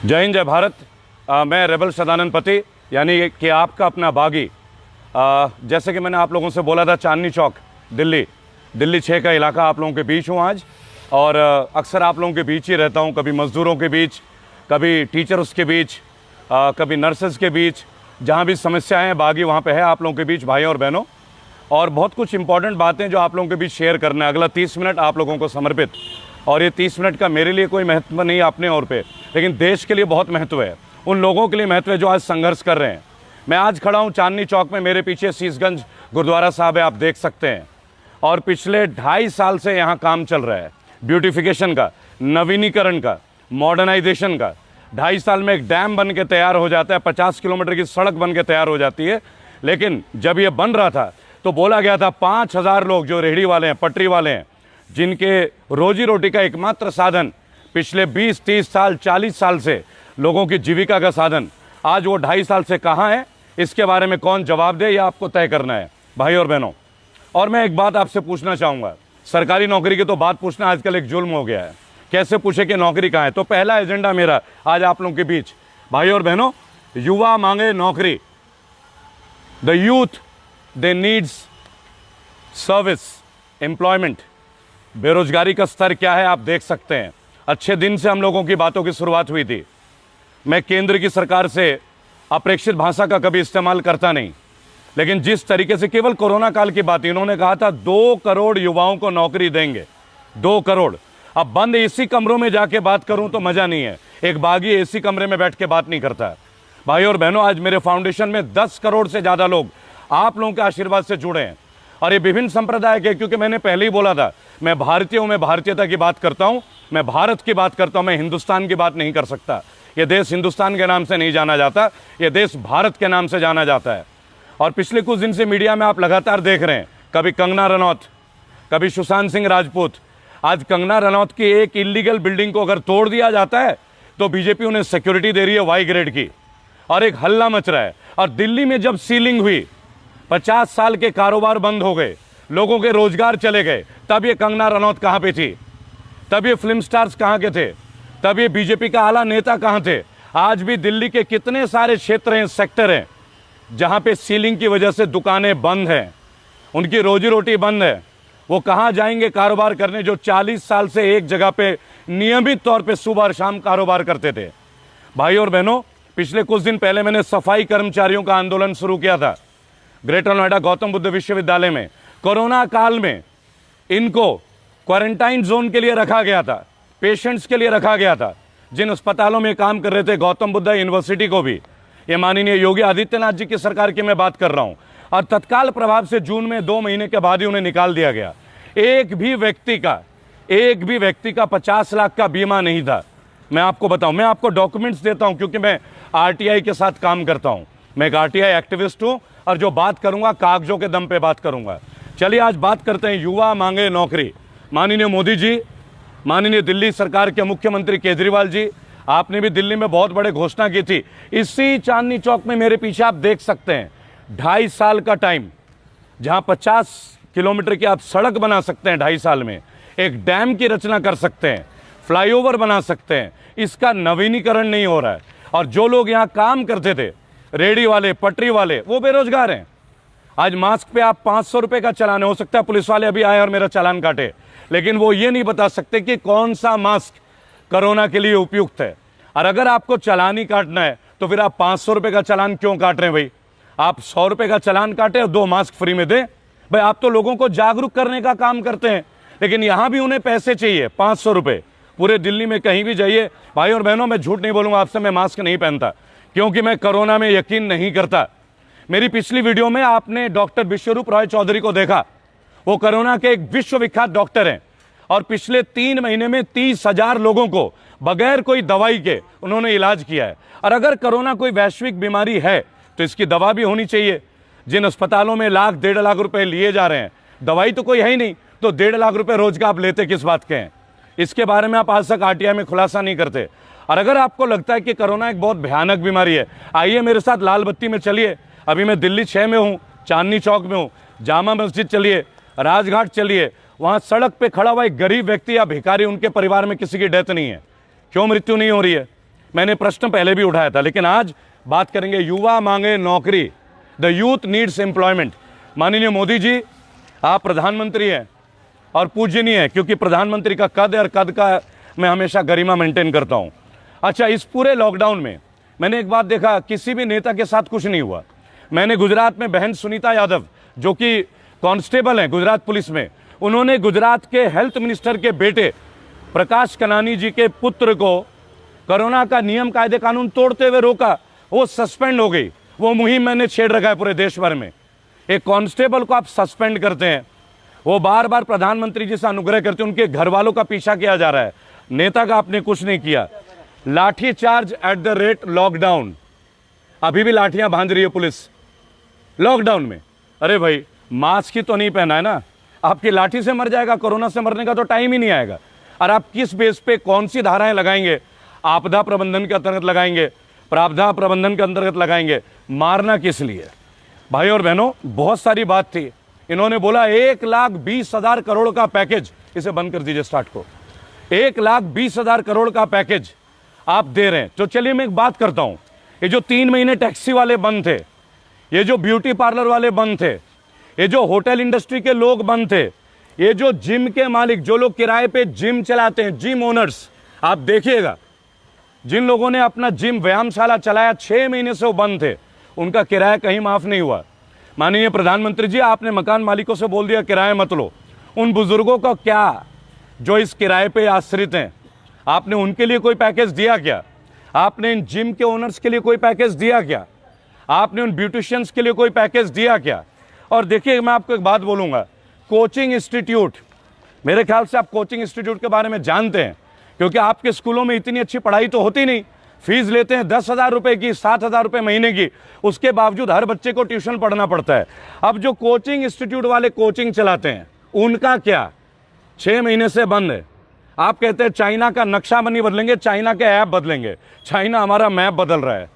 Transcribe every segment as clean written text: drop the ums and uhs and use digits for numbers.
जय हिंद, जय भारत। मैं रेबल सदानंद पति, यानी कि आपका अपना बागी। जैसे कि मैंने आप लोगों से बोला था, चांदनी चौक दिल्ली 6 का इलाका आप लोगों के बीच हूँ आज। और अक्सर आप लोगों के बीच ही रहता हूँ, कभी मज़दूरों के बीच, कभी टीचर्स के बीच, कभी नर्सेज के बीच। जहाँ भी समस्याएं हैं, बागी वहाँ पे है आप लोगों के बीच, भाई और बहनों। और बहुत कुछ इंपॉर्टेंट बातें जो आप लोगों के बीच शेयर करना है। अगला 30 मिनट आप लोगों को समर्पित। और ये 30 मिनट का मेरे लिए कोई महत्व नहीं अपने और पे, लेकिन देश के लिए बहुत महत्व है, उन लोगों के लिए महत्व है जो आज संघर्ष कर रहे हैं। मैं आज खड़ा हूँ चांदनी चौक में, मेरे पीछे शीशगंज गुरुद्वारा साहब है, आप देख सकते हैं। और पिछले 2.5 साल से यहाँ काम चल रहा है ब्यूटिफिकेशन का, नवीनीकरण का, मॉडर्नाइजेशन का। 2.5 साल में एक डैम बन के तैयार हो जाता है, 50 किलोमीटर की सड़क बन के तैयार हो जाती है। लेकिन जब ये बन रहा था तो बोला गया था 5,000 लोग जो रेहड़ी वाले हैं, पटरी वाले हैं, जिनके रोजी रोटी का एकमात्र साधन पिछले 20, 30 साल, 40 साल से लोगों की जीविका का साधन, आज वो 2.5 साल से कहाँ है, इसके बारे में कौन जवाब दे, यह आपको तय करना है भाई और बहनों। और मैं एक बात आपसे पूछना चाहूँगा, सरकारी नौकरी की तो बात पूछना आजकल एक जुल्म हो गया है। कैसे पूछे कि नौकरी कहाँ है? तो पहला एजेंडा मेरा आज आप लोगों के बीच, भाई और बहनों, युवा मांगे नौकरी। The youth they needs service, employment. बेरोजगारी का स्तर क्या है आप देख सकते हैं। अच्छे दिन से हम लोगों की बातों की शुरुआत हुई थी। मैं केंद्र की सरकार से अप्रेक्षित भाषा का कभी इस्तेमाल करता नहीं, लेकिन जिस तरीके से केवल कोरोना काल की बात, इन्होंने कहा था 2 करोड़ युवाओं को नौकरी देंगे, 2 करोड़। अब बंद एसी कमरों में जाके बात करूं तो मजा नहीं है, एक बागी एसी कमरे में बैठ के बात नहीं करता। भाई और बहनों, आज मेरे फाउंडेशन में 10 करोड़ से ज्यादा लोग आप लोगों के आशीर्वाद से जुड़े हैं। और ये विभिन्न संप्रदाय के, क्योंकि मैंने पहले ही बोला था, मैं भारतीय हूं, मैं भारतीयता की बात करता हूं, मैं भारत की बात करता हूं, मैं हिंदुस्तान की बात नहीं कर सकता। यह देश हिंदुस्तान के नाम से नहीं जाना जाता, यह देश भारत के नाम से जाना जाता है। और पिछले कुछ दिन से मीडिया में आप लगातार देख रहे हैं, कभी कंगना रनौत, कभी सुशांत सिंह राजपूत। आज कंगना रनौत की एक इलीगल बिल्डिंग को अगर तोड़ दिया जाता है तो बीजेपी उन्हें सिक्योरिटी दे रही है वाई ग्रेड की, और एक हल्ला मच रहा है। और दिल्ली में जब सीलिंग हुई, 50 साल के कारोबार बंद हो गए, लोगों के रोजगार चले गए, तब ये कंगना रनौत कहां पे थी? तब ये फिल्म स्टार्स कहां के थे? तब ये बीजेपी का आला नेता कहां थे? आज भी दिल्ली के कितने सारे क्षेत्र हैं, सेक्टर हैं, जहां पे सीलिंग की वजह से दुकानें बंद हैं, उनकी रोजी रोटी बंद है। वो कहां जाएंगे कारोबार करने, जो 40 साल से एक जगह पे नियमित तौर पे सुबह और शाम कारोबार करते थे। भाई और बहनों, पिछले कुछ दिन पहले मैंने सफाई कर्मचारियों का आंदोलन शुरू किया था ग्रेटर नोएडा गौतम बुद्ध विश्वविद्यालय में। कोरोना काल में इनको क्वारंटाइन जोन के लिए रखा गया था, पेशेंट्स के लिए रखा गया था। जिन अस्पतालों में काम कर रहे थे, गौतम बुद्ध यूनिवर्सिटी को भी, ये माननीय योगी आदित्यनाथ जी की सरकार की मैं बात कर रहा हूं, और तत्काल प्रभाव से जून में 2 महीने के बाद ही उन्हें निकाल दिया गया। एक भी व्यक्ति का 50 लाख का बीमा नहीं था। मैं आपको बताऊं, मैं आपको डॉक्यूमेंट्स देता हूं, क्योंकि मैं आरटीआई के साथ काम करता हूं। मैं एक आरटीआई एक्टिविस्ट हूं, और जो बात करूंगा कागजों के दम पे बात करूंगा। चलिए आज बात करते हैं, युवा मांगे नौकरी। माननीय मोदी जी, माननीय दिल्ली सरकार के मुख्यमंत्री केजरीवाल जी, आपने भी दिल्ली में बहुत बड़े घोषणा की थी। इसी चांदनी चौक में मेरे पीछे आप देख सकते हैं, 2.5 साल का टाइम, जहां 50 किलोमीटर की आप सड़क बना सकते हैं 2.5 साल में, एक डैम की रचना कर सकते हैं, फ्लाईओवर बना सकते हैं। इसका नवीनीकरण नहीं हो रहा है। और जो लोग यहां काम करते थे, रेडी वाले, पटरी वाले, वो बेरोजगार हैं। आज मास्क पे आप 500 रुपए का चालान है, हो सकता है पुलिस वाले अभी आए और मेरा चालान काटे, लेकिन वो ये नहीं बता सकते कि कौन सा मास्क कोरोना के लिए उपयुक्त है। और अगर आपको चालान ही काटना है तो फिर आप 500 रुपए का चालान क्यों काट रहे हैं भाई? आप 100 रुपए का चालान काटे और 2 मास्क फ्री में दें। भाई आप तो लोगों को जागरूक करने का काम करते हैं, लेकिन यहां भी उन्हें पैसे चाहिए, 500 रुपए। पूरे दिल्ली में कहीं भी जाइए, भाई और बहनों, मैं झूठ नहीं बोलूंगा आपसे, मैं मास्क नहीं पहनता, क्योंकि मैं कोरोना में यकीन नहीं करता। मेरी पिछली वीडियो में आपने डॉक्टर विश्वरूप रॉय चौधरी को देखा। वो कोरोना के एक विश्वविख्यात डॉक्टर हैं, और पिछले 3 महीने में 30,000 लोगों को बगैर कोई दवाई के उन्होंने इलाज किया है। और अगर कोरोना कोई वैश्विक बीमारी है तो इसकी दवा भी होनी चाहिए। जिन अस्पतालों में लाख, 1.5 लाख रुपए लिए जा रहे हैं, दवाई तो कोई है ही नहीं, तो 1.5 लाख रुपए रोज का आप लेते किस बात के हैं? इसके बारे में आप आज तक आरटीआई में खुलासा नहीं करते। और अगर आपको लगता है कि कोरोना एक बहुत भयानक बीमारी है, आइए मेरे साथ लाल बत्ती में चलिए। अभी मैं दिल्ली 6 में हूँ, चांदनी चौक में हूँ, जामा मस्जिद चलिए, राजघाट चलिए, वहां सड़क पे खड़ा हुआ एक गरीब व्यक्ति या भिखारी, उनके परिवार में किसी की डेथ नहीं है। क्यों मृत्यु नहीं हो रही है? मैंने प्रश्न पहले भी उठाया था, लेकिन आज बात करेंगे युवा मांगे नौकरी, द यूथ नीड्स एम्प्लॉयमेंट। माननीय मोदी जी, आप प्रधानमंत्री हैं और पूजनीय है, क्योंकि प्रधानमंत्री का कद है और कद का मैं हमेशा गरिमा मेंटेन करता हूं। अच्छा, इस पूरे लॉकडाउन में मैंने एक बात देखा, किसी भी नेता के साथ कुछ नहीं हुआ। मैंने गुजरात में बहन सुनीता यादव, जो कि कांस्टेबल हैं गुजरात पुलिस में, उन्होंने गुजरात के हेल्थ मिनिस्टर के बेटे प्रकाश कनानी जी के पुत्र को कोरोना का नियम कायदे कानून तोड़ते हुए रोका, वो सस्पेंड हो गई। वो मुहिम मैंने छेड़ रखा है पूरे देश भर में। एक कांस्टेबल को आप सस्पेंड करते हैं, वो बार बार प्रधानमंत्री जी से अनुग्रह करते हैं, उनके घर वालों का पीछा किया जा रहा है, नेता का आपने कुछ नहीं किया। लाठी charge at the rate lockdown, अभी भी लाठियां बांध रही है पुलिस लॉकडाउन में। अरे भाई, मास्क ही तो नहीं पहना है ना, आपकी लाठी से मर जाएगा, कोरोना से मरने का तो टाइम ही नहीं आएगा। और आप किस बेस पे कौन सी धाराएं लगाएंगे? आपदा प्रबंधन के अंतर्गत लगाएंगे, प्रावधान प्रबंधन के अंतर्गत लगाएंगे, मारना किस लिए? भाई और बहनों, बहुत सारी बात थी। इन्होंने बोला 1,20,000 करोड़ का पैकेज, इसे बंद कर दीजिए स्टार्ट को। 1,20,000 करोड़ का पैकेज आप दे रहे हैं। तो चलिए मैं एक बात करता हूं, ये जो 3 महीने टैक्सी वाले बंद थे, ये जो ब्यूटी पार्लर वाले बंद थे, ये जो होटल इंडस्ट्री के लोग बंद थे, ये जो जिम के मालिक, जो लोग किराए पे जिम चलाते हैं, जिम ओनर्स, आप देखिएगा, जिन लोगों ने अपना जिम व्यायामशाला चलाया 6 महीने से वो बंद थे, उनका किराया कहीं माफ नहीं हुआ। माननीय प्रधानमंत्री जी, आपने मकान मालिकों से बोल दिया किराया मत लो। उन बुजुर्गों का क्या जो इस किराए पे आश्रित हैं, आपने उनके लिए कोई पैकेज दिया क्या? आपने इन जिम के ओनर्स के लिए कोई पैकेज दिया क्या? आपने उन ब्यूटिशियंस के लिए कोई पैकेज दिया क्या? और देखिए, मैं आपको एक बात बोलूंगा, कोचिंग इंस्टीट्यूट, मेरे ख्याल से आप कोचिंग इंस्टीट्यूट के बारे में जानते हैं, क्योंकि आपके स्कूलों में इतनी अच्छी पढ़ाई तो होती नहीं। फीस लेते हैं 10,000 रुपए की, 7,000 रुपए महीने की, उसके बावजूद हर बच्चे को ट्यूशन पढ़ना पड़ता है। अब जो कोचिंग इंस्टीट्यूट वाले कोचिंग चलाते हैं, उनका क्या? 6 महीने से बंद है। आप कहते हैं चाइना का नक्शा नहीं बदलेंगे, चाइना के ऐप बदलेंगे। चाइना हमारा मैप बदल रहा है।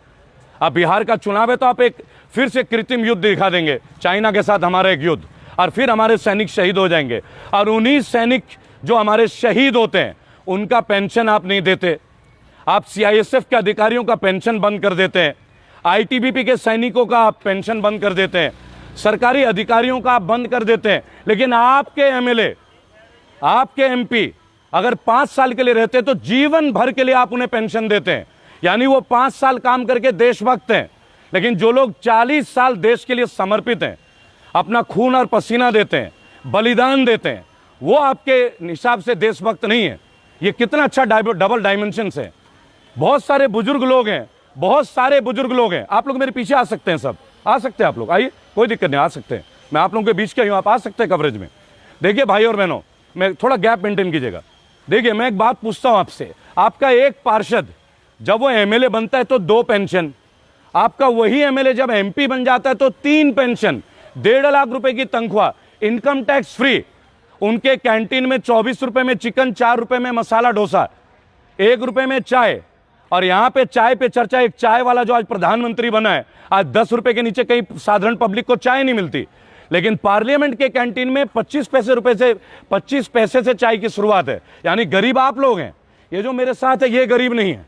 अब बिहार का चुनाव है तो आप एक फिर से कृत्रिम युद्ध दिखा देंगे, चाइना के साथ हमारा एक युद्ध, और फिर हमारे सैनिक शहीद हो जाएंगे। और उन्हीं सैनिक जो हमारे शहीद होते हैं, उनका पेंशन आप नहीं देते। आप सीआईएसएफ के अधिकारियों का पेंशन बंद कर देते हैं, आईटीबीपी के सैनिकों का आप पेंशन बंद कर देते हैं, सरकारी अधिकारियों का आप बंद कर देते हैं। लेकिन आपके एमएलए, आपके एमपी अगर 5 साल के लिए रहते तो जीवन भर के लिए आप उन्हें पेंशन देते हैं, यानी वो 5 साल काम करके देशभक्त हैं। लेकिन जो लोग 40 साल देश के लिए समर्पित हैं, अपना खून और पसीना देते हैं, बलिदान देते हैं, वो आपके हिसाब से देशभक्त नहीं है। ये कितना अच्छा डबल डायमेंशन है। बहुत सारे बुजुर्ग लोग हैं, बहुत सारे बुजुर्ग लोग हैं। आप लोग मेरे पीछे आ सकते हैं, सब आ सकते हैं आप लोग, आइए, कोई दिक्कत नहीं, आ सकते हैं। मैं आप लोगों के बीच का ही हूं, आप आ सकते हैं कवरेज में। देखिए भाई और बहनों, मैं थोड़ा गैप मेंटेन कीजिएगा। देखिए, मैं एक बात पूछता हूं आपसे, आपका एक पार्षद जब वो एमएलए बनता है तो 2 पेंशन, आपका वही एमएलए जब एमपी बन जाता है तो 3 पेंशन, 1.5 लाख रुपए की तनख्वाह, इनकम टैक्स फ्री, उनके कैंटीन में 24 रुपए में चिकन, 4 रुपए में मसाला डोसा, 1 रुपए में चाय। और यहां पे चाय पे चर्चा, एक चाय वाला जो आज प्रधानमंत्री बना है, आज 10 रुपए के नीचे कहीं साधारण पब्लिक को चाय नहीं मिलती, लेकिन पार्लियामेंट के कैंटीन में 25 पैसे से चाय की शुरुआत है। यानी गरीब आप लोग हैं। ये जो मेरे साथ है, ये गरीब नहीं है,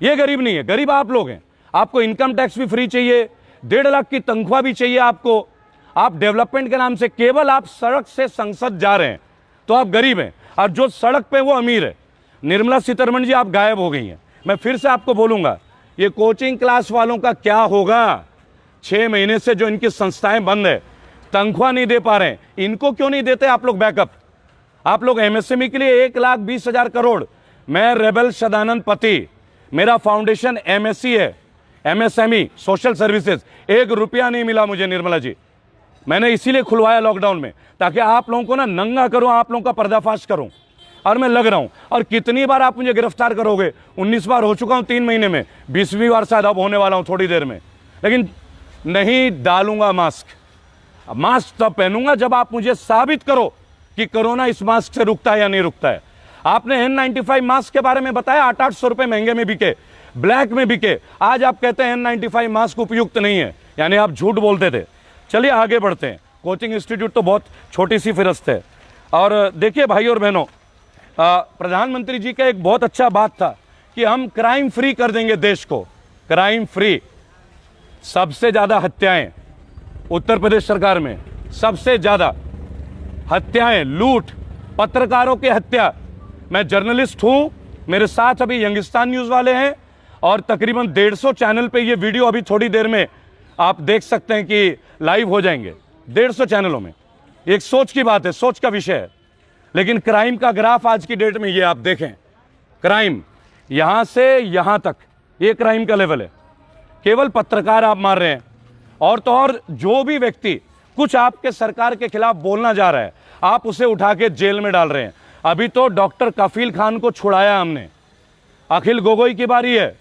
ये गरीब नहीं है, गरीब आप लोग हैं। आपको इनकम टैक्स भी फ्री चाहिए, 1.5 लाख की तनख्वाह भी चाहिए आपको। आप डेवलपमेंट के नाम से केवल आप सड़क से संसद जा रहे हैं तो आप गरीब हैं, और जो सड़क पे वो अमीर है। निर्मला सीतारमण जी, आप गायब हो गई हैं। मैं फिर से आपको बोलूंगा, ये कोचिंग क्लास वालों का क्या होगा? 6 महीने से जो इनकी संस्थाएं बंद है, तनख्वाह नहीं दे पा रहे हैं, इनको क्यों नहीं देते आप लोग बैकअप? आप लोग एमएसएमई के लिए 1,20,000 करोड़। मैं रेबल सदानंद पति, मेरा फाउंडेशन एमएससी है, एमएसएमई सोशल सर्विसेज, 1 रुपया नहीं मिला मुझे निर्मला जी। मैंने इसीलिए खुलवाया लॉकडाउन में, ताकि आप लोगों को ना नंगा करूं, आप लोगों का पर्दाफाश करूं। और मैं लग रहा हूं, और कितनी बार आप मुझे गिरफ्तार करोगे? 19 बार हो चुका हूं 3 महीने में, 20वीं बार शायद अब होने वाला हूं थोड़ी देर में। लेकिन नहीं डालूंगा मास्क। मास्क तब पहनूंगा जब आप मुझे साबित करो कि कोरोना इस मास्क से रुकता है या नहीं रुकता है। आपने N95 मास्क के बारे में बताया, 800 रुपए महंगे में बिके, ब्लैक में बिके। आज आप कहते हैं N95 मास्क उपयुक्त नहीं है, यानी आप झूठ बोलते थे। चलिए आगे बढ़ते हैं। कोचिंग इंस्टीट्यूट तो बहुत छोटी सी फिरस्त है। और देखिए भाई और बहनों, प्रधानमंत्री जी का एक बहुत अच्छा बात था कि हम क्राइम फ्री कर देंगे देश को, क्राइम फ्री। सबसे ज्यादा हत्याएं उत्तर प्रदेश सरकार में, सबसे ज्यादा हत्याएं, लूट, पत्रकारों की हत्या। मैं जर्नलिस्ट हूं, मेरे साथ अभी यंगिस्तान न्यूज वाले हैं और तकरीबन 150 चैनल पे ये वीडियो अभी थोड़ी देर में आप देख सकते हैं कि लाइव हो जाएंगे 150 चैनलों में। एक सोच की बात है, सोच का विषय है। लेकिन क्राइम का ग्राफ आज की डेट में ये आप देखें, क्राइम यहां से यहां तक ये क्राइम का लेवल है। केवल पत्रकार आप मार रहे हैं, और तो और जो भी व्यक्ति कुछ आपके सरकार के खिलाफ बोलना जा रहा है आप उसे उठा के जेल में डाल रहे हैं। अभी तो डॉक्टर कफील खान को छुड़ाया हमने, अखिल गोगोई की बारी है,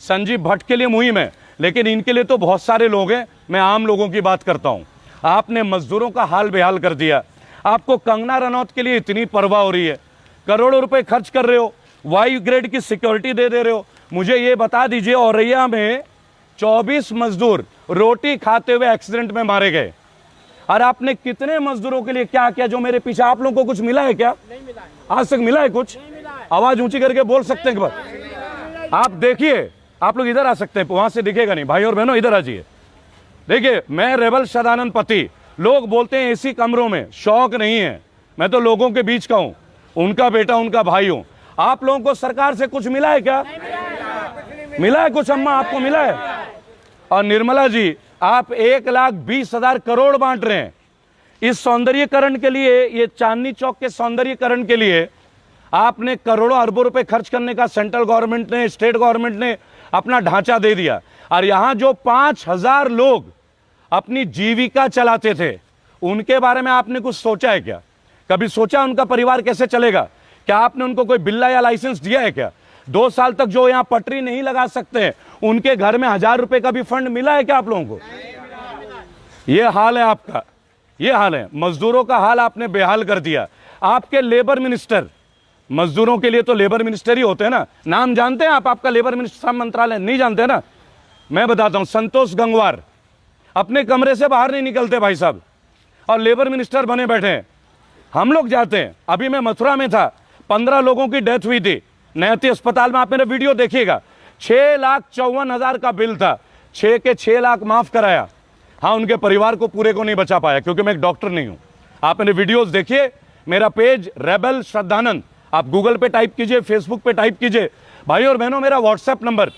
संजीव भट्ट के लिए मुहिम है, लेकिन इनके लिए तो बहुत सारे लोग हैं। मैं आम लोगों की बात करता हूं। आपने मजदूरों का हाल बेहाल कर दिया। आपको कंगना रनौत के लिए इतनी परवाह हो रही है, करोड़ों रुपए खर्च कर रहे हो, वाई ग्रेड की सिक्योरिटी दे रहे हो। मुझे ये बता दीजिए, औरैया में 24 मजदूर रोटी खाते हुए एक्सीडेंट में मारे गए, और आपने कितने मजदूरों के लिए क्या किया? जो मेरे पीछे, आप लोगों को कुछ मिला है क्या? नहीं मिला है। आज तक मिला है कुछ? आवाज ऊंची करके बोल सकते हैं एक बार? आप देखिए, आप लोग इधर आ सकते हैं, वहां से दिखेगा नहीं। भाई और बहनों इधर आ जाइए। देखिए, मैं रेबल सदानंद पति। लोग बोलते हैं एसी कमरों में, शौक नहीं है। मैं तो लोगों के बीच का हूं, उनका बेटा, उनका भाई हूं। आप लोगों को सरकार से कुछ मिला है क्या? मिला है कुछ? अम्मा आपको मिला है? और निर्मला जी, आप 1,20,000 करोड़ बांट रहे हैं इस सौंदर्यीकरण के लिए। ये चांदनी चौक के सौंदर्यीकरण के लिए आपने करोड़ों अरबों रुपए खर्च करने का सेंट्रल गवर्नमेंट ने, स्टेट गवर्नमेंट ने अपना ढांचा दे दिया। और यहां जो 5,000 लोग अपनी जीविका चलाते थे, उनके बारे में आपने कुछ सोचा है क्या? कभी सोचा उनका परिवार कैसे चलेगा? क्या आपने उनको कोई बिल्ला या लाइसेंस दिया है क्या? 2 साल तक जो यहां पटरी नहीं लगा सकते, उनके घर में 1,000 रुपए का भी फंड मिला है क्या आप लोगों को? ये हाल है आपका, ये हाल है। मजदूरों का हाल आपने बेहाल कर दिया। आपके लेबर मिनिस्टर, मजदूरों के लिए तो लेबर मिनिस्टर ही होते हैं ना। नाम जानते हैं आप? आपका लेबर मिनिस्टर श्रम मंत्रालय नहीं जानते ना? मैं बताता हूं, संतोष गंगवार अपने कमरे से बाहर नहीं निकलते भाई साहब, और लेबर मिनिस्टर बने बैठे हैं। हम लोग जाते हैं। अभी मैं मथुरा में था, 15 लोगों की डेथ हुई थी नैती अस्पताल में। आप मेरा वीडियो देखिएगा। 6,54,000 का बिल था, 6 के 6 लाख माफ कराया। हाँ, उनके परिवार को पूरे को नहीं बचा पाया, क्योंकि मैं एक डॉक्टर नहीं हूं। आप मेरे वीडियोस देखिए। मेरा पेज रेबल श्रद्धानंद, आप गूगल पे टाइप कीजिए, फेसबुक पे टाइप कीजिए। भाई और बहनों, मेरा व्हाट्सएप नंबर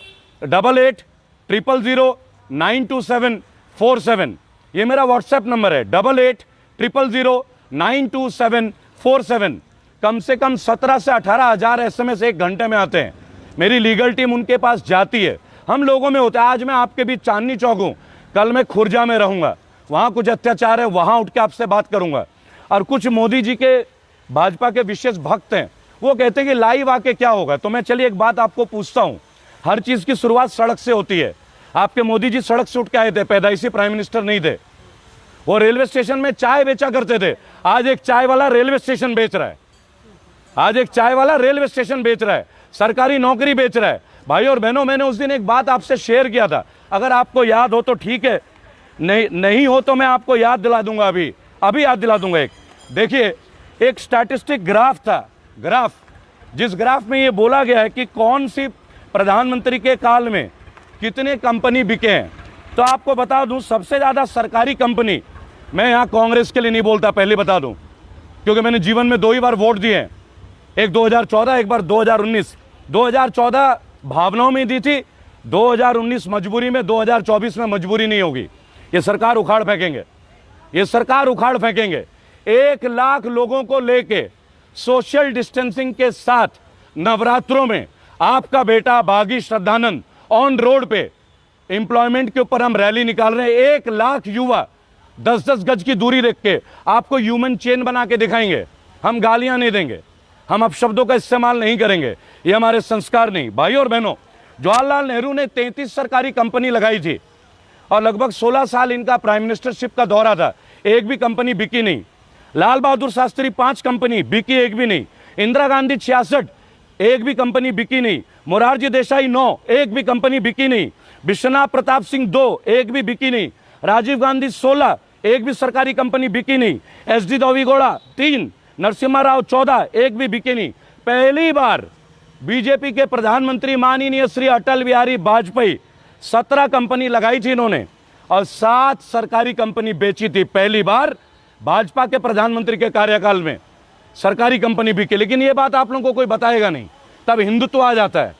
8800092747, ये मेरा व्हाट्सएप नंबर है। 8800092747। कम से कम 17 से 18,000 SMS एक घंटे में आते हैं। मेरी लीगल टीम उनके पास जाती है, हम लोगों में होता है। आज मैं आपके बीच चांदनी चौक हूं, कल मैं खुर्जा में रहूंगा, वहां कुछ अत्याचार है, वहां उठ के आपसे बात करूंगा। और कुछ मोदी जी के, भाजपा के विशेष भक्त हैं, वो कहते हैं कि लाइव आके क्या होगा। तो मैं चलिए एक बात आपको पूछता हूं। हर चीज की शुरुआत सड़क से होती है। आपके मोदी जी सड़क से उठ के आए थे, पैदाइशी प्राइम मिनिस्टर नहीं थे। वो रेलवे स्टेशन में चाय बेचा करते थे। आज एक चाय वाला रेलवे स्टेशन बेच रहा है। आज एक चाय वाला रेलवे स्टेशन बेच रहा है, सरकारी नौकरी बेच रहा है। भाई और बहनों, मैंने उस दिन एक बात आपसे शेयर किया था, अगर आपको याद हो तो ठीक है, नहीं हो तो मैं आपको याद दिला दूंगा। अभी याद दिला दूंगा। एक देखिए, एक स्टैटिस्टिक ग्राफ था, ग्राफ, जिस ग्राफ में ये बोला गया है कि कौन सी प्रधानमंत्री के काल में कितने कंपनी बिके हैं। तो आपको बता दूं, सबसे ज्यादा सरकारी कंपनी, मैं यहां कांग्रेस के लिए नहीं बोलता, पहले बता दूं, क्योंकि मैंने जीवन में 2 ही बार वोट दिए हैं, एक 2014, एक बार 2019। 2014 भावनाओं में दी थी, 2019 मजबूरी में, 2024 में मजबूरी नहीं होगी। ये सरकार उखाड़ फेंकेंगे, ये सरकार उखाड़ फेंकेंगे। 1 लाख लोगों को लेके सोशल डिस्टेंसिंग के साथ नवरात्रों में आपका बेटा बागी श्रद्धानंद ऑन रोड पे एम्प्लॉयमेंट के ऊपर हम रैली निकाल रहे हैं। 1 लाख युवा 10-10 गज की दूरी रख के आपको ह्यूमन चेन बना के दिखाएंगे। हम गालियां नहीं देंगे, हम अपशब्दों का इस्तेमाल नहीं करेंगे, ये हमारे संस्कार नहीं। भाई और बहनों, जवाहरलाल नेहरू ने 33 सरकारी कंपनी लगाई थी और लगभग 16 साल इनका प्राइम मिनिस्टरशिप का दौरा था, एक भी कंपनी बिकी नहीं। लाल बहादुर शास्त्री 5 कंपनी बिकी, एक भी नहीं। इंदिरा गांधी 66, एक भी कंपनी बिकी नहीं। मोरारजी देसाई 9, एक भी कंपनी बिकी नहीं। विश्वनाथ प्रताप सिंह 2, एक भी बिकी नहीं। राजीव गांधी 16, एक भी सरकारी कंपनी बिकी नहीं। एसडी देवेगौड़ा 3, नरसिम्हा राव 14, एक भी बिकी नहीं। पहली बार बीजेपी के प्रधानमंत्री माननीय श्री अटल बिहारी वाजपेयी 17 कंपनी लगाई थी इन्होंने और 7 सरकारी कंपनी बेची थी। पहली बार भाजपा के प्रधानमंत्री के कार्यकाल में सरकारी कंपनी बिकी। लेकिन ये बात आप लोगों को कोई बताएगा नहीं, तब हिंदुत्व आ जाता है,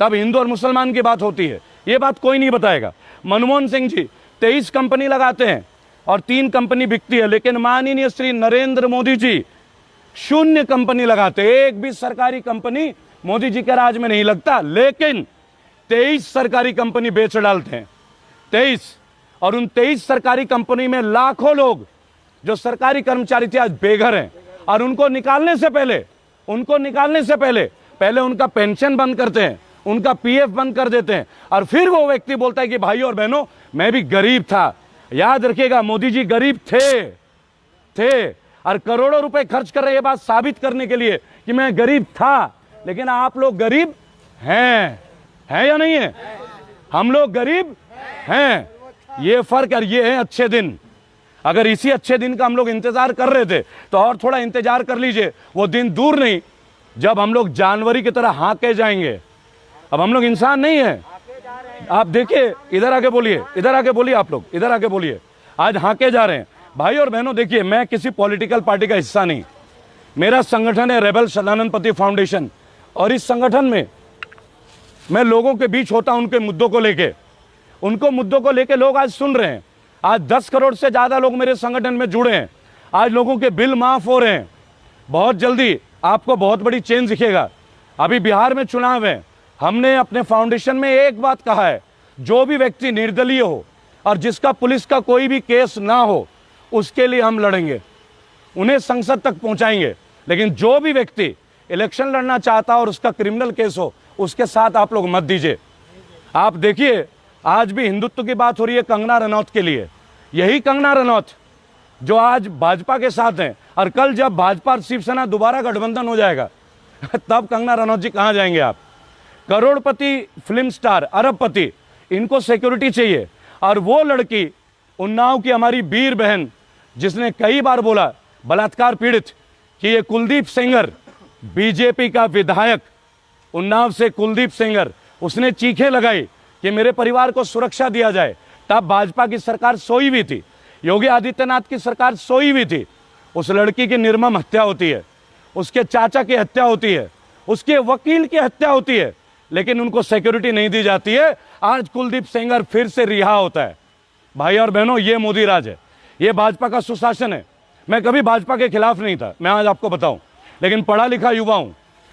तब हिंदू और मुसलमान की बात होती है, ये बात कोई नहीं बताएगा। मनमोहन सिंह जी 23 कंपनी लगाते हैं और 3 कंपनी बिकती है, लेकिन माननीय श्री नरेंद्र मोदी जी 0 कंपनी लगाते, एक भी सरकारी कंपनी मोदी जी के राज में नहीं लगता, लेकिन 23 सरकारी कंपनी बेच डालते हैं, 23। और उन 23 सरकारी कंपनी में लाखों लोग जो सरकारी कर्मचारी थे आज बेघर हैं, और उनको निकालने से पहले उनका पेंशन बंद करते हैं, उनका पीएफ बंद कर देते हैं, और फिर वो व्यक्ति बोलता है कि भाई और बहनों मैं भी गरीब था। याद रखिएगा, मोदी जी गरीब थे और करोड़ों रुपए खर्च कर रहे, ये बात साबित करने के लिए कि मैं गरीब था। लेकिन आप लोग गरीब हैं या नहीं है? हम लोग गरीब हैं, ये फर्क। और ये है अच्छे दिन। अगर इसी अच्छे दिन का हम लोग इंतजार कर रहे थे तो और थोड़ा इंतजार कर लीजिए, वो दिन दूर नहीं जब हम लोग जानवरी की तरह हाँके जाएंगे। अब हम लोग इंसान नहीं है। आप देखिए, इधर आके बोलिए, आप लोग इधर आके बोलिए, आज हाँके जा रहे हैं। भाई और बहनों देखिए, मैं किसी पॉलिटिकल पार्टी का हिस्सा नहीं, मेरा संगठन है रेबल सदानंद पति फाउंडेशन, और इस संगठन में मैं लोगों के बीच होता हूं, उनके मुद्दों को लेके लोग आज सुन रहे हैं। आज 10 करोड़ से ज्यादा लोग मेरे संगठन में जुड़े हैं। आज लोगों के बिल माफ हो रहे हैं। बहुत जल्दी आपको बहुत बड़ी चेंज दिखेगा। अभी बिहार में चुनाव है, हमने अपने फाउंडेशन में एक बात कहा है, जो भी व्यक्ति निर्दलीय हो और जिसका पुलिस का कोई भी केस ना हो, उसके लिए हम लड़ेंगे, उन्हें संसद तक पहुंचाएंगे। लेकिन जो भी व्यक्ति इलेक्शन लड़ना चाहता और उसका क्रिमिनल केस हो, उसके साथ आप लोग मत दीजिए। आप देखिए, आज भी हिंदुत्व की बात हो रही है कंगना रनौत के लिए। यही कंगना रनौत जो आज भाजपा के साथ हैं, और कल जब भाजपा और शिवसेना दोबारा गठबंधन हो जाएगा तब कंगना रनौत जी कहां जाएंगे आप? करोड़पति फिल्म स्टार, अरबपति, इनको सिक्योरिटी चाहिए। और वो लड़की उन्नाव की हमारी वीर बहन, जिसने कई बार बोला बलात्कार पीड़ित, कि ये कुलदीप सेंगर बीजेपी का विधायक, उन्नाव से कुलदीप सेंगर, उसने चीखें लगाई कि मेरे परिवार को सुरक्षा दिया जाए। तब भाजपा की सरकार सोई हुई थी, योगी आदित्यनाथ की सरकार सोई हुई थी। उस लड़की की निर्मम हत्या होती है, उसके चाचा की हत्या होती है, उसके वकील की हत्या होती है, लेकिन उनको सिक्योरिटी नहीं दी जाती है। आज कुलदीप सेंगर फिर से रिहा होता है। भाई और बहनों, ये मोदी राज है, ये भाजपा का सुशासन है। मैं कभी भाजपा के खिलाफ नहीं था, मैं आज आपको बताऊं, लेकिन पढ़ा लिखा युवा हूं,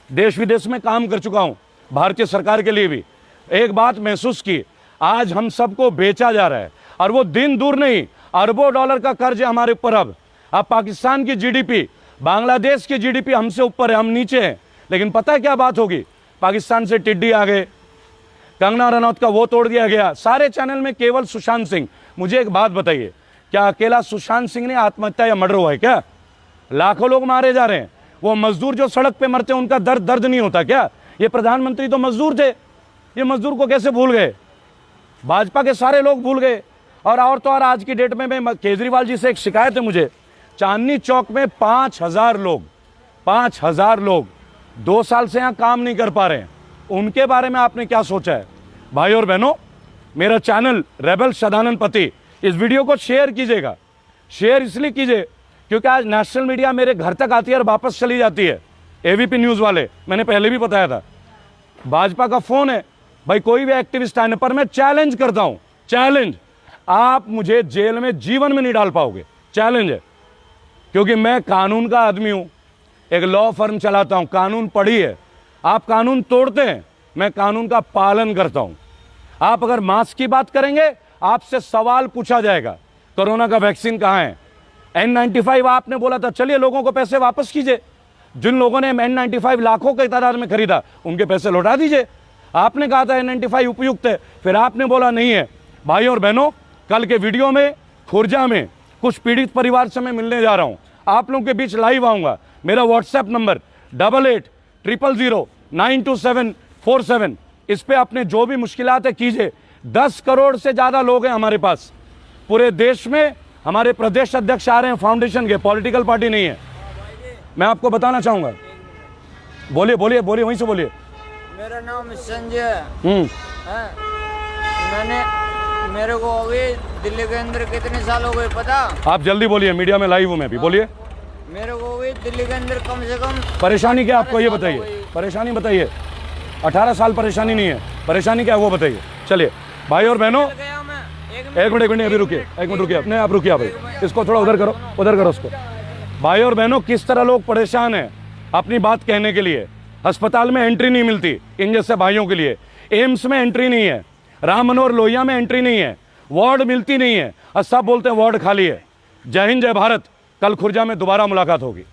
देश विदेश में काम कर चुका हूं, भारतीय सरकार के लिए भी। एक बात महसूस की, आज हम सबको बेचा जा रहा है, और वो दिन दूर नहीं, अरबों डॉलर का कर्ज है हमारे ऊपर। अब पाकिस्तान की जीडीपी, बांग्लादेश की जीडीपी हमसे ऊपर है, हम नीचे हैं। लेकिन पता है क्या बात होगी? पाकिस्तान से टिड्डी आ गए, कंगना रनौत का वो तोड़ दिया गया, सारे चैनल में केवल सुशांत सिंह। मुझे एक बात बताइए, क्या अकेला सुशांत सिंह ने आत्महत्या या मर्डर हुआ है क्या? लाखों लोग मारे जा रहे हैं। वो मजदूर जो सड़क पे मरते हैं, उनका दर्द नहीं होता क्या? ये प्रधानमंत्री तो मजदूर थे, ये मजदूर को कैसे भूल गए? भाजपा के सारे लोग भूल गए। और तो और आज की डेट में मैं केजरीवाल जी से एक शिकायत है मुझे, चांदनी चौक में 5,000 लोग 2 साल से यहां काम नहीं कर पा रहे हैं। उनके बारे में आपने क्या सोचा है? भाई और बहनों, मेरा चैनल रेबल सदानंद पति, इस वीडियो को शेयर कीजिएगा। शेयर इसलिए कीजिए क्योंकि आज नेशनल मीडिया मेरे घर तक आती है और वापस चली जाती है। एबीपी न्यूज़ वाले, मैंने पहले भी बताया था, भाजपा का फोन है, भाई कोई भी एक्टिविस्ट आने पर मैं चैलेंज करता हूं, चैलेंज, आप मुझे जेल में जीवन में नहीं डाल पाओगे, चैलेंज है। क्योंकि मैं कानून का आदमी हूं, एक लॉ फर्म चलाता हूं, कानून पढ़ी है। आप कानून तोड़ते हैं, मैं कानून का पालन करता हूं। आप अगर मास्क की बात करेंगे, आपसे सवाल पूछा जाएगा, कोरोना का वैक्सीन कहां है? N95 आपने बोला था, चलिए लोगों को पैसे वापस कीजिए। जिन लोगों ने N95 लाखों की तादाद में खरीदा, उनके पैसे लौटा दीजिए। आपने कहा था N95 उपयुक्त है, फिर आपने बोला नहीं है। भाई और बहनों, कल के वीडियो में खुर्जा में कुछ पीड़ित परिवार से मैं मिलने जा रहा हूं, आप लोगों के बीच लाइव आऊंगा। मेरा व्हाट्सएप नंबर 8800092747, इस पे अपने जो भी मुश्किलात है कीजिए। 10 करोड़ से ज्यादा लोग हैं हमारे पास पूरे देश में। हमारे प्रदेश अध्यक्ष आ रहे हैं फाउंडेशन के, पॉलिटिकल पार्टी नहीं है। मैं आपको बताना चाहूंगा, बोलिए बोलिए बोलिए, वहीं से बोलिए। मेरा नाम संजय है। मेरे को हो गए दिल्ली के अंदर कितने साल हो गए पता? आप जल्दी बोलिए, मीडिया में लाइव हूँ मैं भी, बोलिए। मेरे को हो गई दिल्ली के अंदर कम से कम परेशानी क्या आपको ये बताइए, परेशानी बताइए। 18 साल परेशानी नहीं है, परेशानी क्या है वो बताइए। चलिए भाई और बहनों, एक मिनट अभी रुकिए, एक मिनट रुकिए, नहीं आप रुकिए भाई, इसको थोड़ा उधर करो उसको। भाई और बहनों, किस तरह लोग परेशान हैं अपनी बात कहने के लिए। अस्पताल में एंट्री नहीं मिलती इन जैसे भाइयों के लिए, एम्स में एंट्री नहीं है, राम मनोहर लोहिया में एंट्री नहीं है, वार्ड मिलती नहीं है और सब बोलते हैं वार्ड खाली है। जय हिंद, जय भारत। कल खुर्जा में दोबारा मुलाकात होगी।